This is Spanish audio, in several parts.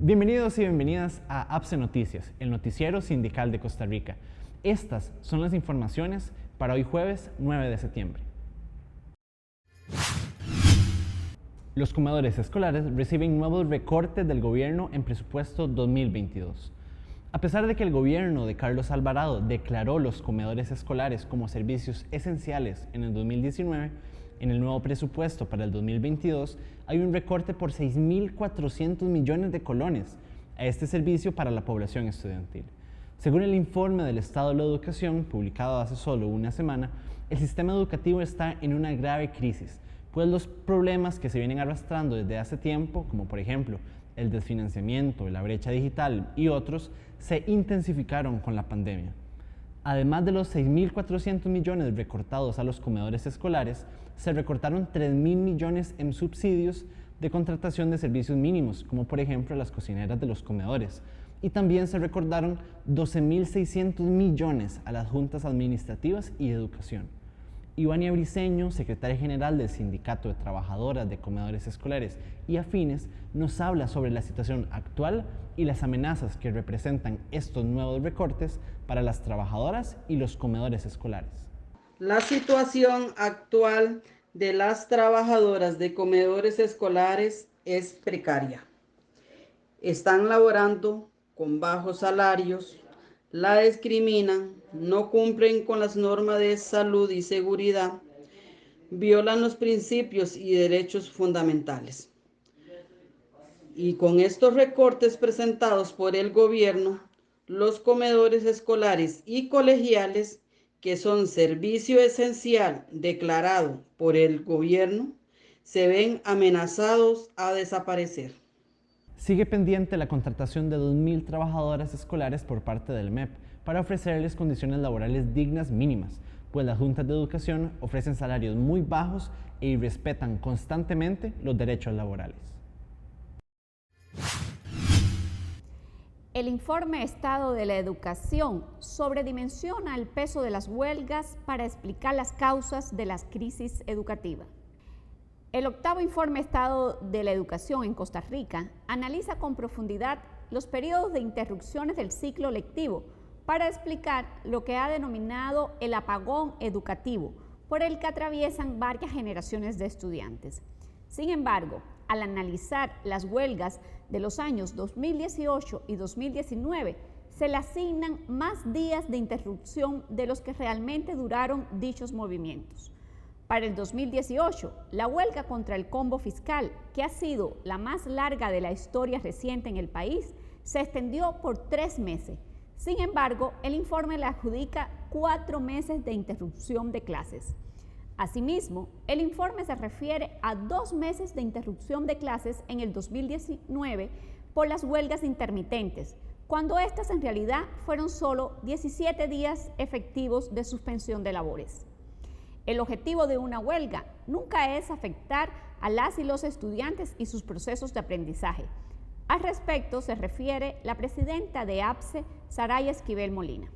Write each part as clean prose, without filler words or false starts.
Bienvenidos y bienvenidas a APSE Noticias, el noticiero sindical de Costa Rica. Estas son las informaciones para hoy jueves 9 de septiembre. Los comedores escolares reciben nuevos recortes del gobierno en presupuesto 2022. A pesar de que el gobierno de Carlos Alvarado declaró los comedores escolares como servicios esenciales en el 2019, en el nuevo presupuesto para el 2022 hay un recorte por 6.400 millones de colones a este servicio para la población estudiantil. Según el informe del Estado de la Educación, publicado hace solo una semana, el sistema educativo está en una grave crisis, pues los problemas que se vienen arrastrando desde hace tiempo, como por ejemplo el desfinanciamiento, la brecha digital y otros, se intensificaron con la pandemia. Además de los 6.400 millones recortados a los comedores escolares, se recortaron 3.000 millones en subsidios de contratación de servicios mínimos, como por ejemplo las cocineras de los comedores, y también se recortaron 12.600 millones a las juntas administrativas y de educación. Ivania Briceño, secretaria general del Sindicato de Trabajadoras de Comedores Escolares y Afines, nos habla sobre la situación actual y las amenazas que representan estos nuevos recortes para las trabajadoras y los comedores escolares. La situación actual de las trabajadoras de comedores escolares es precaria. Están laborando con bajos salarios, la discriminan, no cumplen con las normas de salud y seguridad, violan los principios y derechos fundamentales. Y con estos recortes presentados por el gobierno, los comedores escolares y colegiales, que son servicio esencial declarado por el gobierno, se ven amenazados a desaparecer. Sigue pendiente la contratación de 2.000 trabajadoras escolares por parte del MEP para ofrecerles condiciones laborales dignas mínimas, pues las juntas de educación ofrecen salarios muy bajos e irrespetan constantemente los derechos laborales. El informe Estado de la Educación sobredimensiona el peso de las huelgas para explicar las causas de la crisis educativa. El octavo informe Estado de la Educación en Costa Rica analiza con profundidad los periodos de interrupciones del ciclo lectivo para explicar lo que ha denominado el apagón educativo por el que atraviesan varias generaciones de estudiantes. Sin embargo, al analizar las huelgas de los años 2018 y 2019, se le asignan más días de interrupción de los que realmente duraron dichos movimientos. Para el 2018, la huelga contra el combo fiscal, que ha sido la más larga de la historia reciente en el país, se extendió por 3 meses. Sin embargo, el informe le adjudica 4 meses de interrupción de clases. Asimismo, el informe se refiere a 2 meses de interrupción de clases en el 2019 por las huelgas intermitentes, cuando estas en realidad fueron solo 17 días efectivos de suspensión de labores. El objetivo de una huelga nunca es afectar a las y los estudiantes y sus procesos de aprendizaje. Al respecto se refiere la presidenta de APSE, Saraya Esquivel Molina.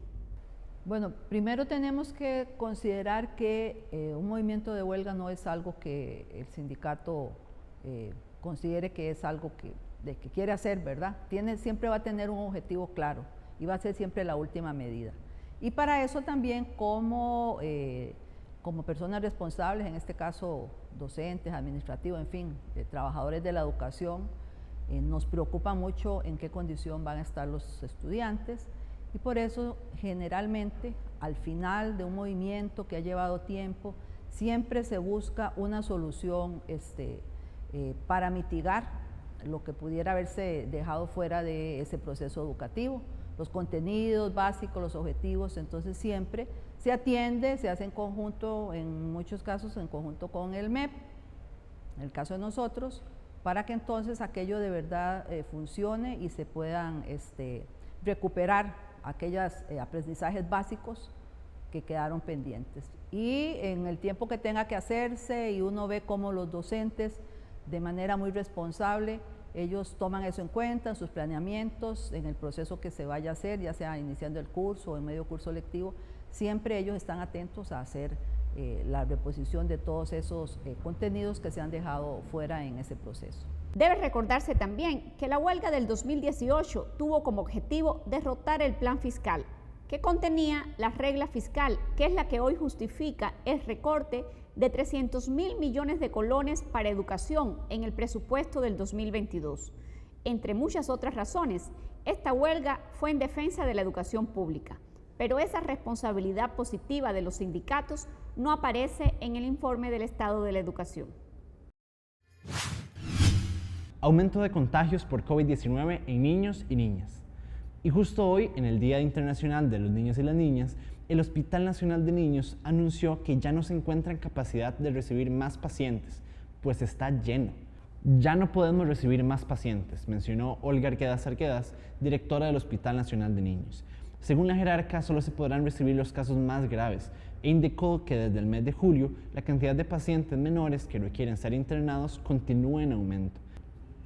Bueno, primero tenemos que considerar que un movimiento de huelga no es algo que el sindicato considere que es algo que quiere hacer, ¿verdad? Siempre va a tener un objetivo claro y va a ser siempre la última medida. Y para eso también como personas responsables, en este caso docentes, administrativos, en fin, trabajadores de la educación, nos preocupa mucho en qué condición van a estar los estudiantes. Y por eso, generalmente, al final de un movimiento que ha llevado tiempo, siempre se busca una solución para mitigar lo que pudiera haberse dejado fuera de ese proceso educativo, los contenidos básicos, los objetivos. Entonces siempre se atiende, se hace en conjunto, en muchos casos en conjunto con el MEP, en el caso de nosotros, para que entonces aquello de verdad funcione y se puedan recuperar aquellos aprendizajes básicos que quedaron pendientes. Y en el tiempo que tenga que hacerse, y uno ve cómo los docentes, de manera muy responsable, ellos toman eso en cuenta en sus planeamientos, en el proceso que se vaya a hacer, ya sea iniciando el curso o en medio curso lectivo, siempre ellos están atentos a hacer la reposición de todos esos contenidos que se han dejado fuera en ese proceso. Debe recordarse también que la huelga del 2018 tuvo como objetivo derrotar el plan fiscal, que contenía la regla fiscal, que es la que hoy justifica el recorte de 300.000 millones de colones para educación en el presupuesto del 2022. Entre muchas otras razones, esta huelga fue en defensa de la educación pública, pero esa responsabilidad positiva de los sindicatos no aparece en el informe del estado de la educación. Aumento de contagios por COVID-19 en niños y niñas. Y justo hoy, en el Día Internacional de los Niños y las Niñas, el Hospital Nacional de Niños anunció que ya no se encuentra en capacidad de recibir más pacientes, pues está lleno. Ya no podemos recibir más pacientes, mencionó Olga Arquedas Arquedas, directora del Hospital Nacional de Niños. Según la jerarca, solo se podrán recibir los casos más graves e indicó que desde el mes de julio la cantidad de pacientes menores que requieren ser internados continúa en aumento.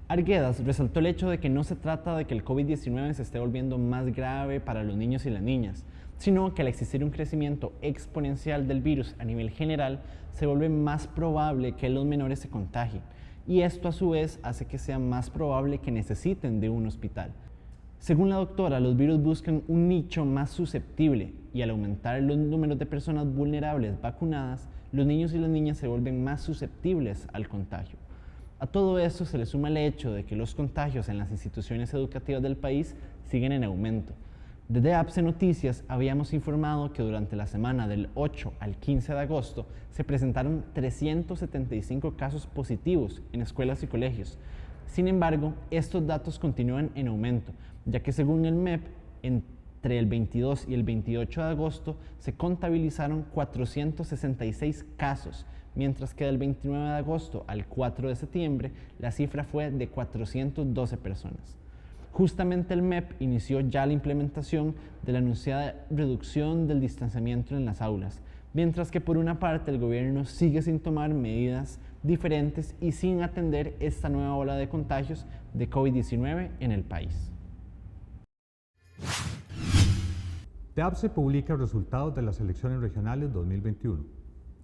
Arquedas resaltó el hecho de que no se trata de que el COVID-19 se esté volviendo más grave para los niños y las niñas, sino que al existir un crecimiento exponencial del virus a nivel general, se vuelve más probable que los menores se contagien, y esto a su vez hace que sea más probable que necesiten de un hospital. Según la doctora, los virus buscan un nicho más susceptible y al aumentar los números de personas vulnerables vacunadas, los niños y las niñas se vuelven más susceptibles al contagio. A todo eso se le suma el hecho de que los contagios en las instituciones educativas del país siguen en aumento. Desde APSE Noticias habíamos informado que durante la semana del 8 al 15 de agosto se presentaron 375 casos positivos en escuelas y colegios. Sin embargo, estos datos continúan en aumento, ya que según el MEP, entre el 22 y el 28 de agosto se contabilizaron 466 casos, mientras que del 29 de agosto al 4 de septiembre la cifra fue de 412 personas. Justamente el MEP inició ya la implementación de la anunciada reducción del distanciamiento en las aulas, mientras que por una parte el gobierno sigue sin tomar medidas diferentes y sin atender esta nueva ola de contagios de COVID-19 en el país. TEAPSE publica resultados de las elecciones regionales 2021.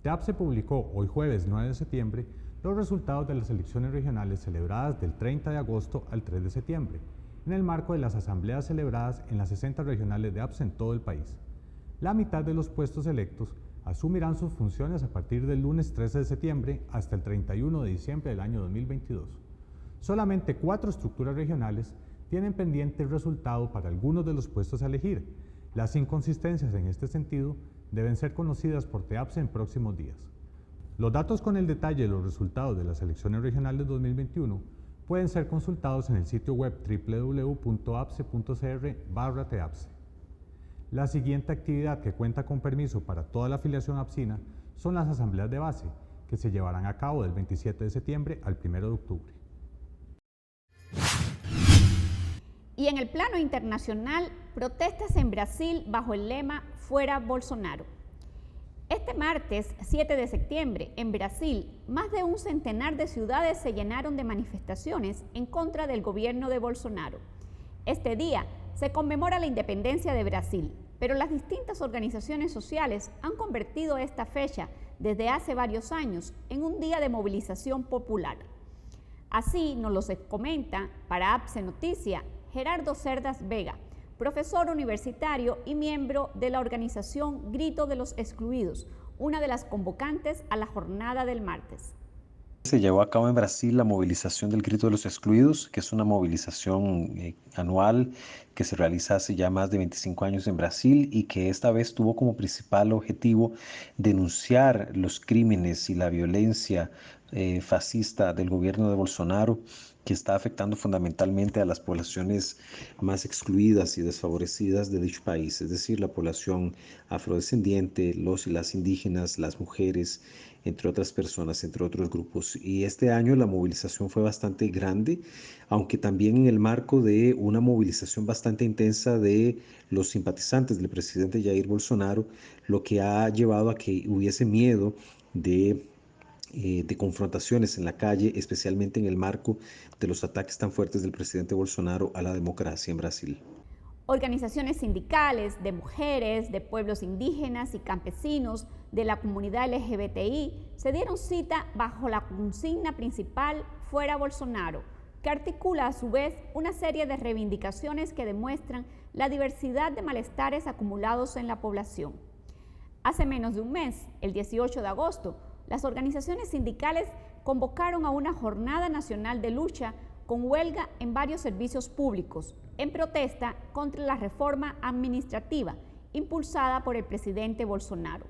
TEAPSE publicó hoy jueves 9 de septiembre los resultados de las elecciones regionales celebradas del 30 de agosto al 3 de septiembre, en el marco de las asambleas celebradas en las 60 regionales de APSE en todo el país. La mitad de los puestos electos asumirán sus funciones a partir del lunes 13 de septiembre hasta el 31 de diciembre del año 2022. Solamente 4 estructuras regionales tienen pendiente el resultado para algunos de los puestos a elegir. Las inconsistencias en este sentido deben ser conocidas por TEAPSE en próximos días. Los datos con el detalle de los resultados de las elecciones regionales 2021 pueden ser consultados en el sitio web www.apse.cr/TEAPSE. La siguiente actividad que cuenta con permiso para toda la afiliación apsina son las asambleas de base, que se llevarán a cabo del 27 de septiembre al 1 de octubre. Y en el plano internacional, protestas en Brasil bajo el lema Fuera Bolsonaro. Este martes 7 de septiembre, en Brasil, más de un centenar de ciudades se llenaron de manifestaciones en contra del gobierno de Bolsonaro. Este día se conmemora la independencia de Brasil, pero las distintas organizaciones sociales han convertido esta fecha desde hace varios años en un día de movilización popular. Así nos lo comenta para APSE Noticia Gerardo Cerdas Vega, profesor universitario y miembro de la organización Grito de los Excluidos, una de las convocantes a la jornada del martes. Se llevó a cabo en Brasil la movilización del Grito de los Excluidos, que es una movilización anual que se realiza hace ya más de 25 años en Brasil y que esta vez tuvo como principal objetivo denunciar los crímenes y la violencia fascista del gobierno de Bolsonaro, que está afectando fundamentalmente a las poblaciones más excluidas y desfavorecidas de dicho país, es decir, la población afrodescendiente, los y las indígenas, las mujeres, entre otras personas, entre otros grupos. Y este año la movilización fue bastante grande, aunque también en el marco de una movilización bastante intensa de los simpatizantes del presidente Jair Bolsonaro, lo que ha llevado a que hubiese miedo de confrontaciones en la calle, especialmente en el marco de los ataques tan fuertes del presidente Bolsonaro a la democracia en Brasil. Organizaciones sindicales, de mujeres, de pueblos indígenas y campesinos, de la comunidad LGBTI, se dieron cita bajo la consigna principal Fuera Bolsonaro, que articula a su vez una serie de reivindicaciones que demuestran la diversidad de malestares acumulados en la población. Hace menos de un mes, el 18 de agosto, las organizaciones sindicales convocaron a una jornada nacional de lucha con huelga en varios servicios públicos, en protesta contra la reforma administrativa impulsada por el presidente Bolsonaro,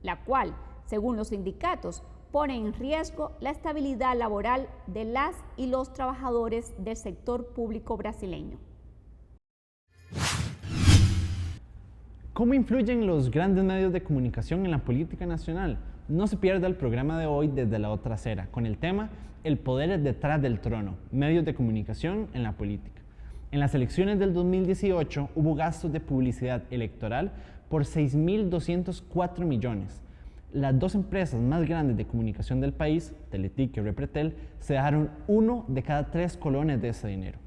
la cual, según los sindicatos, pone en riesgo la estabilidad laboral de las y los trabajadores del sector público brasileño. ¿Cómo influyen los grandes medios de comunicación en la política nacional? No se pierda el programa de hoy desde la otra acera, con el tema El poder detrás del trono, medios de comunicación en la política. En las elecciones del 2018 hubo gastos de publicidad electoral por 6.204 millones. Las dos empresas más grandes de comunicación del país, Teletic y Repretel, se dejaron 1 de cada 3 colones de ese dinero.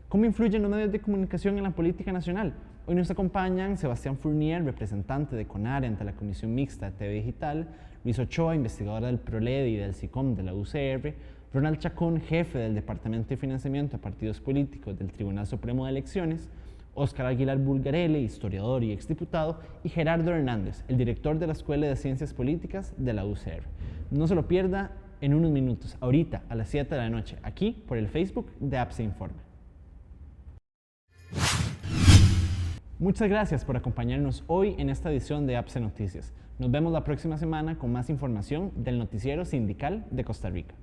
¿Cómo influyen los medios de comunicación en la política nacional? Hoy nos acompañan Sebastián Fournier, representante de CONARE ante la Comisión Mixta de TV Digital, Luis Ochoa, investigadora del PROLED y del SICOM de la UCR, Ronald Chacón, jefe del Departamento de Financiamiento de Partidos Políticos del Tribunal Supremo de Elecciones, Óscar Aguilar Bulgarelli, historiador y exdiputado, y Gerardo Hernández, el director de la Escuela de Ciencias Políticas de la UCR. No se lo pierda en unos minutos, ahorita a las 7 de la noche, aquí por el Facebook de APSE Informa. Muchas gracias por acompañarnos hoy en esta edición de APSE Noticias. Nos vemos la próxima semana con más información del noticiero sindical de Costa Rica.